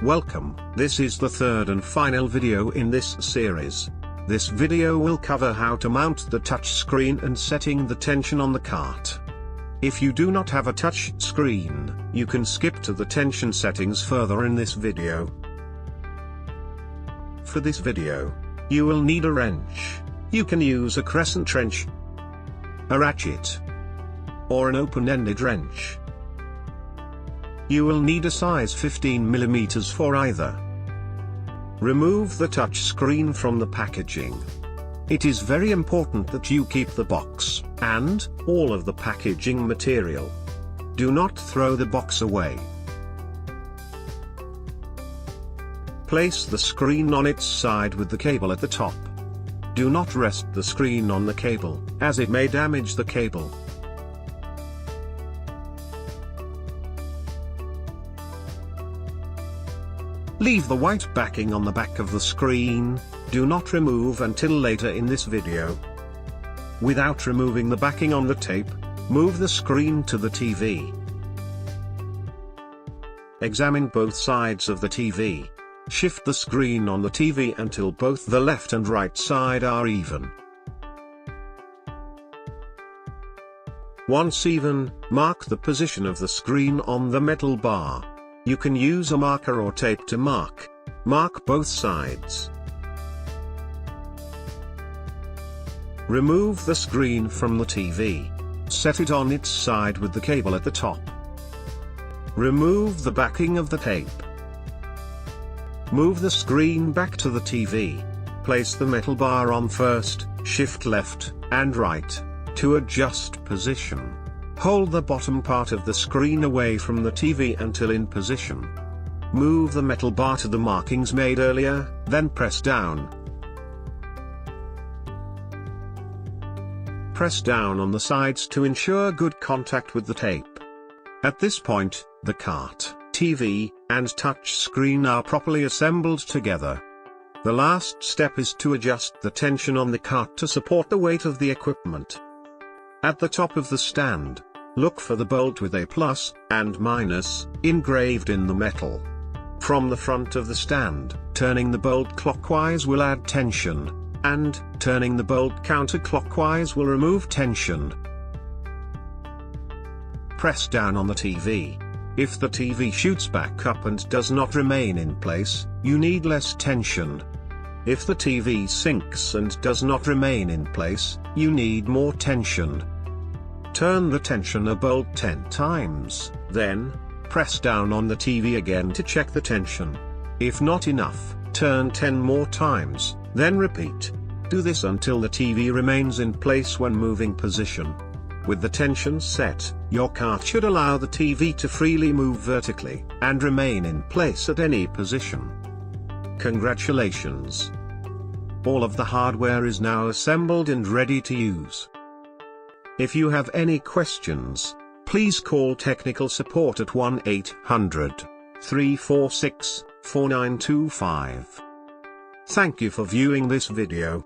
Welcome, this is the third and final video in this series. This video will cover how to mount the touch screen and setting the tension on the cart. If you do not have a touch screen, you can skip to the tension settings further in this video. For this video, you will need a wrench. You can use a crescent wrench, a ratchet, or an open-ended wrench. You will need a size 15 mm for either. Remove the touch screen from the packaging. It is very important that you keep the box and all of the packaging material. Do not throw the box away. Place the screen on its side with the cable at the top. Do not rest the screen on the cable, as it may damage the cable. Leave the white backing on the back of the screen. Do not remove until later in this video. Without removing the backing on the tape, move the screen to the TV. Examine both sides of the TV. Shift the screen on the TV until both the left and right side are even. Once even, mark the position of the screen on the metal bar. You can use a marker or tape to mark both sides. Remove the screen from the TV. Set it on its side with the cable at the top. Remove the backing of the tape. Move the screen back to the TV. Place the metal bar on first, shift left and right to adjust position. Hold the bottom part of the screen away from the TV until in position. Move the metal bar to the markings made earlier, then press down. Press down on the sides to ensure good contact with the tape. At this point, the cart, TV, and touch screen are properly assembled together. The last step is to adjust the tension on the cart to support the weight of the equipment. At the top of the stand, look for the bolt with a plus and minus engraved in the metal. From the front of the stand, turning the bolt clockwise will add tension, and turning the bolt counterclockwise will remove tension. Press down on the TV. If the TV shoots back up and does not remain in place, you need less tension. If the TV sinks and does not remain in place, you need more tension. Turn the tensioner bolt 10 times, then press down on the TV again to check the tension. If not enough, turn 10 more times, then repeat. Do this until the TV remains in place when moving position. With the tension set, your cart should allow the TV to freely move vertically and remain in place at any position. Congratulations! All of the hardware is now assembled and ready to use. If you have any questions, please call technical support at 1-800-346-4925. Thank you for viewing this video.